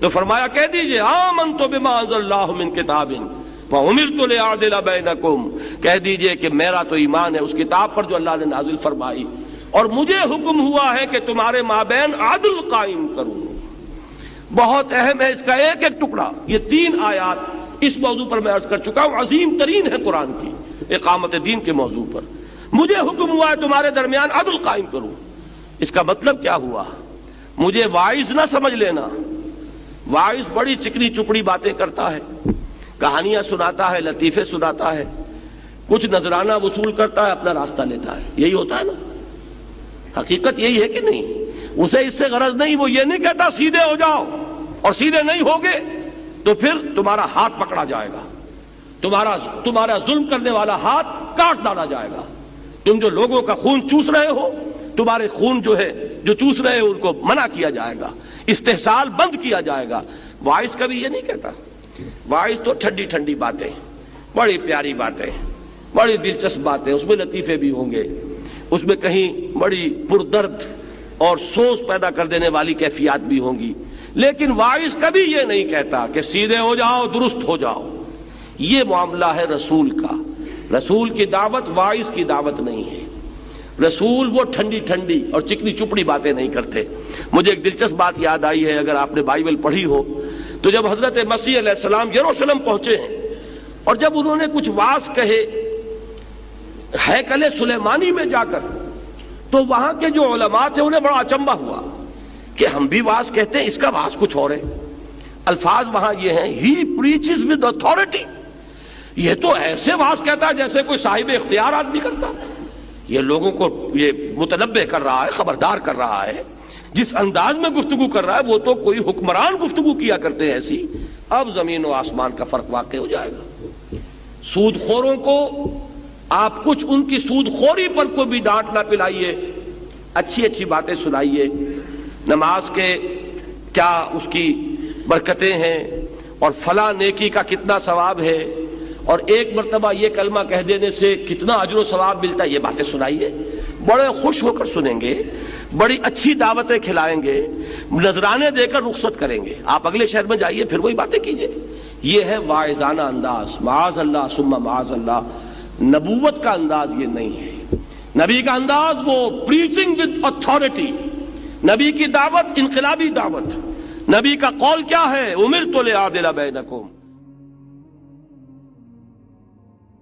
تو فرمایا کہہ دیجئے آمنت بما انزل اللہ من کتاب وامرت لأعدل بینکم، کہہ دیجئے کہ میرا تو ایمان ہے اس کتاب پر جو اللہ نے نازل فرمائی، اور مجھے حکم ہوا ہے کہ تمہارے مابین عدل قائم کروں۔ بہت اہم ہے اس کا ایک ایک ٹکڑا۔ یہ 3 آیات اس موضوع پر میں عرض کر چکا ہوں، عظیم ترین ہے قرآن کی اقامت دین کے موضوع پر۔ مجھے حکم ہوا ہے تمہارے درمیان عدل قائم کروں۔ اس کا مطلب کیا ہوا؟ مجھے واعظ نہ سمجھ لینا۔ واعظ بڑی چکنی چپڑی باتیں کرتا ہے، کہانیاں سناتا ہے، لطیفے سناتا ہے، کچھ نذرانہ وصول کرتا ہے، اپنا راستہ لیتا ہے۔ یہی ہوتا ہے نا؟ حقیقت یہی ہے کہ نہیں؟ اسے اس سے غرض نہیں، وہ یہ نہیں کہتا سیدھے ہو جاؤ، اور سیدھے نہیں ہوگے تو پھر تمہارا ہاتھ پکڑا جائے گا، تمہارا ظلم کرنے والا ہاتھ کاٹ ڈالا جائے گا، تم جو لوگوں کا خون چوس رہے ہو، تمہارے خون جو چوس رہے ہو ان کو منع کیا جائے گا، استحصال بند کیا جائے گا۔ واعظ کبھی یہ نہیں کہتا۔ واعظ تو ٹھنڈی ٹھنڈی باتیں، بڑی پیاری باتیں، بڑی دلچسپ باتیں، اس میں لطیفے بھی ہوں گے، اس میں کہیں بڑی پردرد اور سوز پیدا کر دینے والی کیفیات بھی ہوں گی، لیکن واعظ کبھی یہ نہیں کہتا کہ سیدھے ہو جاؤ، درست ہو جاؤ۔ یہ معاملہ ہے رسول کا۔ رسول کی دعوت واعظ کی دعوت نہیں ہے۔ رسول وہ ٹھنڈی ٹھنڈی اور چکنی چپڑی باتیں نہیں کرتے۔ مجھے ایک دلچسپ بات یاد آئی ہے، اگر آپ نے بائبل پڑھی ہو تو جب حضرت مسیح علیہ السلام یروشلم پہنچے ہیں اور جب انہوں نے کچھ واعظ کہے ہیکل سلیمانی میں جا کر، تو وہاں کے جو علماء تھے انہیں بڑا اچنبھا ہوا کہ ہم بھی واعظ کہتے ہیں، اس کا واعظ کچھ اور ہے۔ الفاظ وہاں یہ ہیں، ہی پریچز ود اتھارٹی، یہ تو ایسے واعظ کہتا ہے جیسے کوئی صاحب اختیار آدمی کرتا ہے۔ یہ لوگوں کو یہ متنبہ کر رہا ہے، خبردار کر رہا ہے، جس انداز میں گفتگو کر رہا ہے وہ تو کوئی حکمران گفتگو کیا کرتے ہیں ایسی۔ اب زمین و آسمان کا فرق واقع ہو جائے گا۔ سود خوروں کو آپ کچھ ان کی سود خوری پر کو بھی ڈانٹ نہ پلائیے، اچھی اچھی باتیں سنائیے، نماز کے کیا اس کی برکتیں ہیں اور فلاں نیکی کا کتنا ثواب ہے، اور ایک مرتبہ یہ کلمہ کہہ دینے سے کتنا اجر و ثواب ملتا ہے، یہ باتیں سنائیے۔ بڑے خوش ہو کر سنیں گے، بڑی اچھی دعوتیں کھلائیں گے، نذرانے دے کر رخصت کریں گے۔ آپ اگلے شہر میں جائیے، پھر وہی باتیں کیجئے۔ یہ ہے واعظانہ انداز۔ معاذ اللہ ثم معاذ اللہ، نبوت کا انداز یہ نہیں ہے۔ نبی کا انداز وہ پریچنگ ود اتھارٹی، نبی کی دعوت انقلابی دعوت۔ نبی کا قول کیا ہے؟ امرت لأعدل بینکم،